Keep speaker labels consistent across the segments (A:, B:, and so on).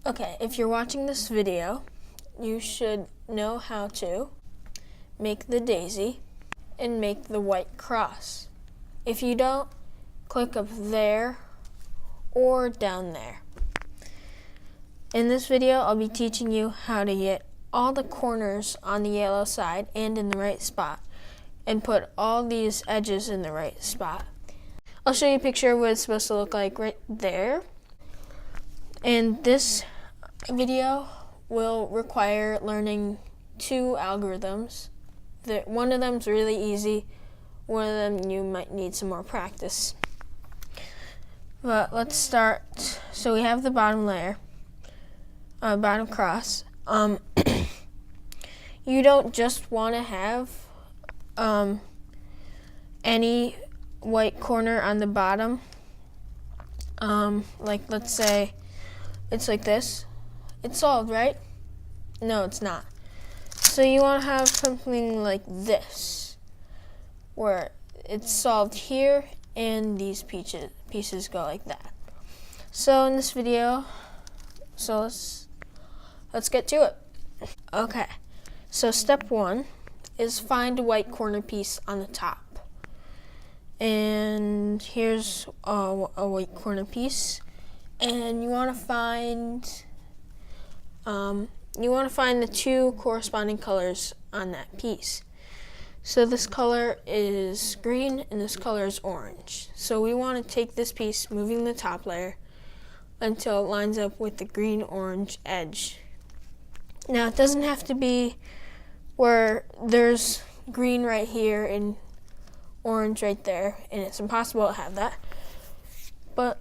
A: Okay, if you're watching this video, you should know how to make the daisy and make the white cross. If you don't, click up there or down there. In this video, I'll be teaching you how to get all the corners on the yellow side and in the right spot, and put all these edges in the right spot. I'll show you a picture of what it's supposed to look like right there. And this video will require learning 2 algorithms. One of them's really easy, one of them you might need some more practice. But let's start. So we have the bottom layer, bottom cross. You don't just want to have any white corner on the bottom. Like let's say it's like this. It's solved, right? No, it's not. So you want to have something like this, where it's solved here and these pieces go like that. So in this video, let's get to it. Okay, so step 1 is find a white corner piece on the top. And here's a white corner piece, and you want to find the 2 corresponding colors on that piece. So this color is green and this color is orange. So we want to take this piece, moving the top layer until it lines up with the green-orange edge. Now it doesn't have to be where there's green right here and orange right there, and it's impossible to have that. But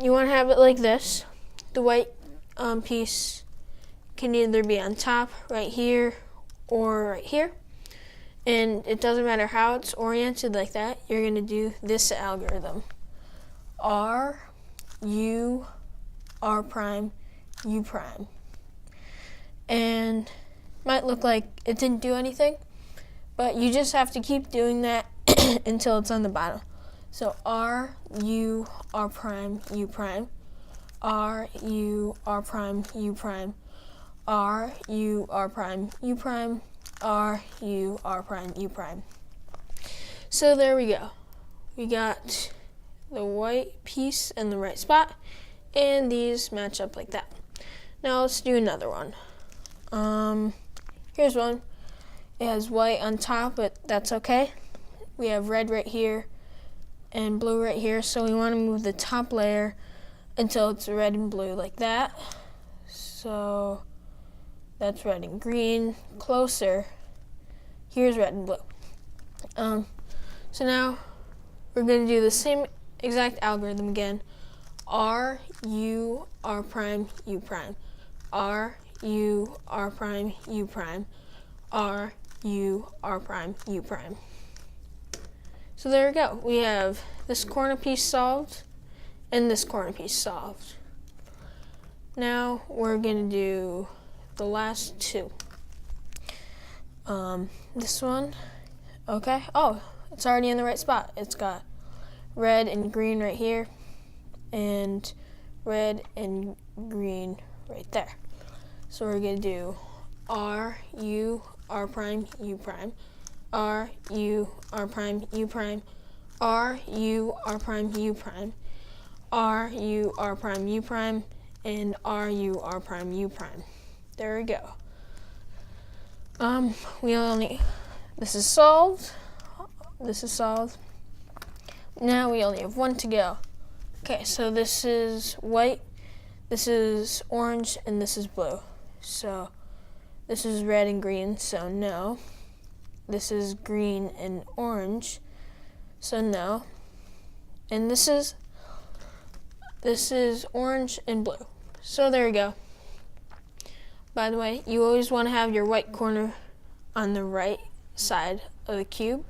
A: you want to have it like this. The white piece can either be on top, right here, or right here. And it doesn't matter how it's oriented like that, you're going to do this algorithm. R, U, R prime, U prime. And might look like it didn't do anything, but you just have to keep doing that until it's on the bottom. So R, U, R prime, U prime. R, U, R prime, U prime. R, U, R prime, U prime. R, U, R prime, U prime. So there we go. We got the white piece in the right spot, and these match up like that. Now let's do another one. Here's one. It has white on top, but that's okay. We have red right here and blue right here, so we want to move the top layer until it's red and blue like that. So that's red and green. Closer. Here's red and blue. So now we're going to do the same exact algorithm again. R, U, R prime, U prime. R, U, R prime, U prime. R, U, R prime, U prime. So there we go. We have this corner piece solved and this corner piece solved. Now we're going to do the last 2. This one, okay. Oh, it's already in the right spot. It's got red and green right here and red and green right there. So we're going to do R, U, R prime, U prime. R, U, R prime, U prime. R, U, R prime, U prime. R, U, R prime, U prime. And R, U, R prime, U prime. There we go. This is solved. This is solved. Now we only have 1 to go. Okay, so this is white, this is orange, and this is blue. So this is red and green, so no. This is green and orange, so no. And this is orange and blue. So there you go. By the way, you always want to have your white corner on the right side of the cube,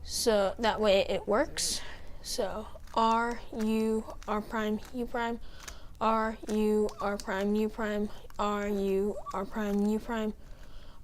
A: so that way it works. So R, U, R prime, U prime. R, U, R prime, U prime. R, U, R prime, U prime.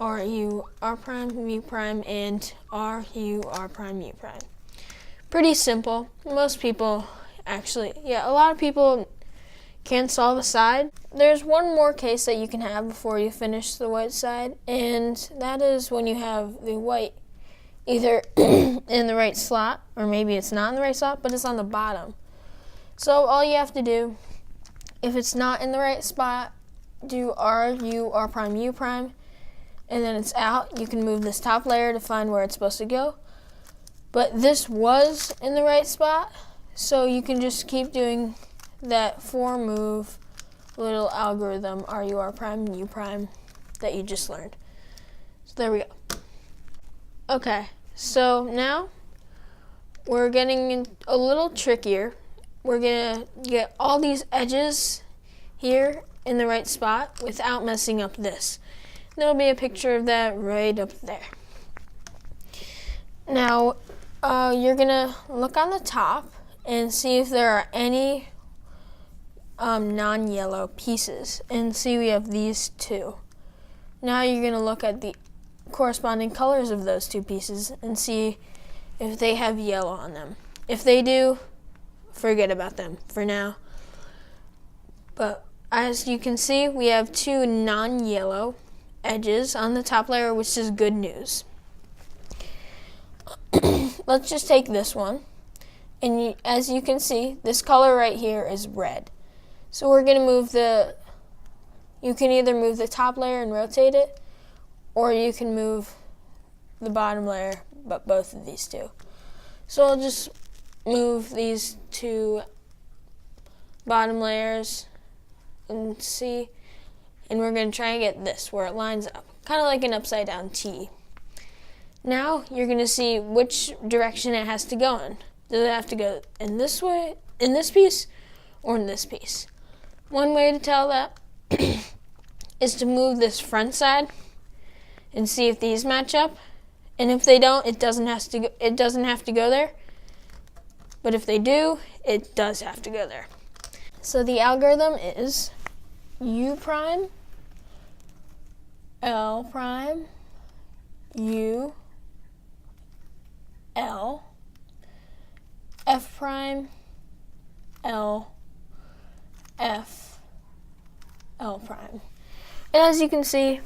A: R, U, R prime, U prime, and R, U, R prime, U prime. Pretty simple. Most people actually, a lot of people can't solve a side, there's one more case that you can have before you finish the white side, and that is when you have the white either in the right slot, or maybe it's not in the right slot, but it's on the bottom. So all you have to do, if it's not in the right spot, do R, U, R prime, U prime, and then it's out. You can move this top layer to find where it's supposed to go. But this was in the right spot, so you can just keep doing that 4-move little algorithm, R, U, R prime, U prime, that you just learned. So there we go. Okay, so now we're getting a little trickier. We're gonna get all these edges here in the right spot without messing up this. There'll be a picture of that right up there. Now, you're gonna look on the top and see if there are any non-yellow pieces, and see we have these two. Now you're gonna look at the corresponding colors of those two pieces and see if they have yellow on them. If they do, forget about them for now. But as you can see, we have two non-yellow edges on the top layer, which is good news. Let's just take this one, and as you can see, this color right here is red. So we're going to move you can either move the top layer and rotate it, or you can move the bottom layer, but both of these two. So I'll just move these two bottom layers and see, and we're going to try and get this where it lines up, kind of like an upside down T. Now you're going to see which direction it has to go in. Does it have to go in this way, in this piece, or in this piece? One way to tell that is to move this front side and see if these match up. And if they don't, it doesn't have to go there. But if they do, it does have to go there. So the algorithm is U prime, L prime, U, L, F prime, L, F, L prime. And as you can see,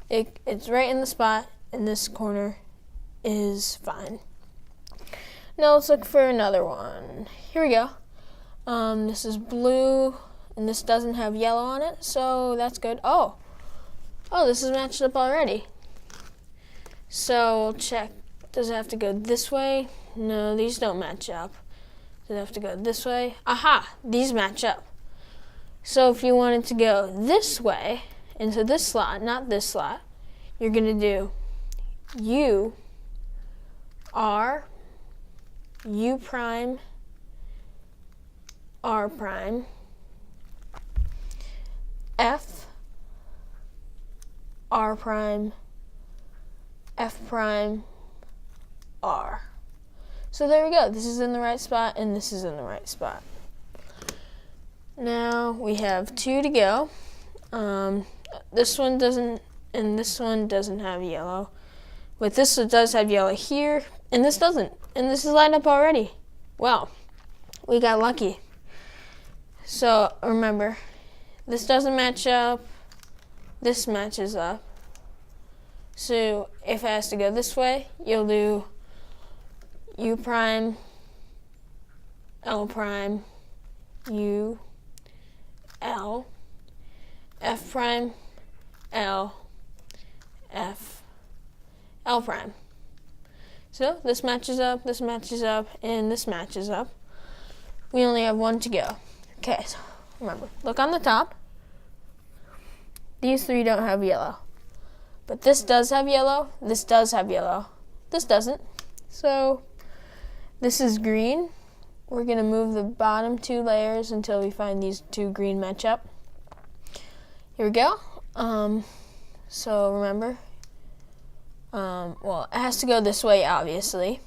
A: it's right in the spot, and this corner is fine. Now let's look for another one. Here we go. This is blue, and this doesn't have yellow on it, so that's good. Oh, this is matched up already. So we'll check. Does it have to go this way? No, these don't match up. Does it have to go this way? Aha, these match up. So if you wanted to go this way, into this slot, not this slot, you're going to do U, R, U prime, R prime, F, R prime, F prime, R. So there we go. This is in the right spot, and this is in the right spot. Now we have two to go. This one doesn't, and this one doesn't have yellow. But this does have yellow here, and this doesn't. And this is lined up already. Wow, we got lucky. So remember, this doesn't match up. This matches up. So if it has to go this way, you'll do U prime, L prime, U, L, F prime, L, F, L prime. So this matches up, and this matches up. We only have one to go. Okay, so remember, look on the top. These three don't have yellow. But this does have yellow, this does have yellow, this doesn't. So this is green. We're going to move the bottom two layers until we find these two green match up. Here we go. So remember, well, it has to go this way, obviously.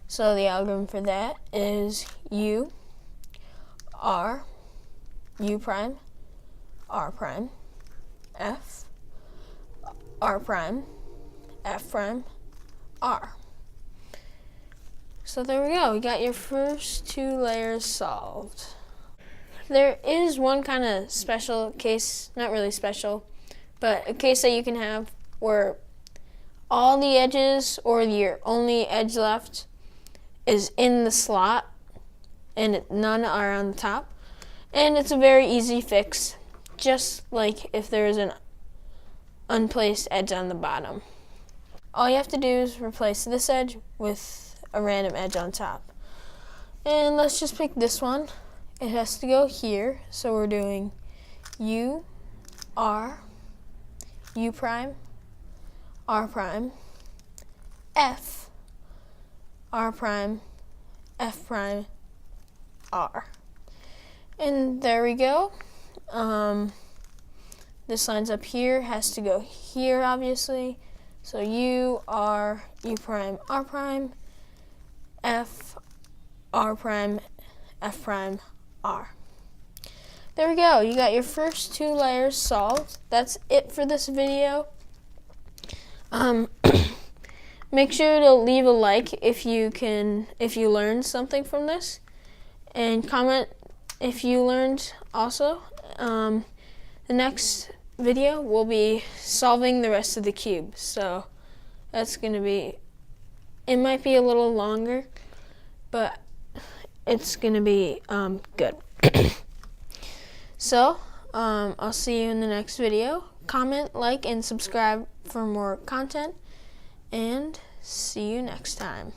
A: So the algorithm for that is U, R, U prime, R prime, F, R prime, F prime, R. So there we go. We got your first two layers solved. there is one kind of special case, not really special, but a case that you can have where all the edges or your only edge left is in the slot and none are on the top. And it's a very easy fix, just like if there is an unplaced edge on the bottom. All you have to do is replace this edge with a random edge on top. And let's just pick this one. It has to go here, so we're doing U, R, U prime, R prime, F, R prime, F prime, R. And there we go. This line's up here, has to go here obviously. So U, R, U prime, R prime, F, R prime, F prime, R. There we go. You got your first 2 layers solved. That's it for this video. Make sure to leave a like if you learned something from this, and comment if you learned also. The next video will be solving the rest of the cube, so that's gonna be, it might be a little longer, but it's gonna be good. So I'll see you in the next video. Comment, like, and subscribe for more content, and see you next time.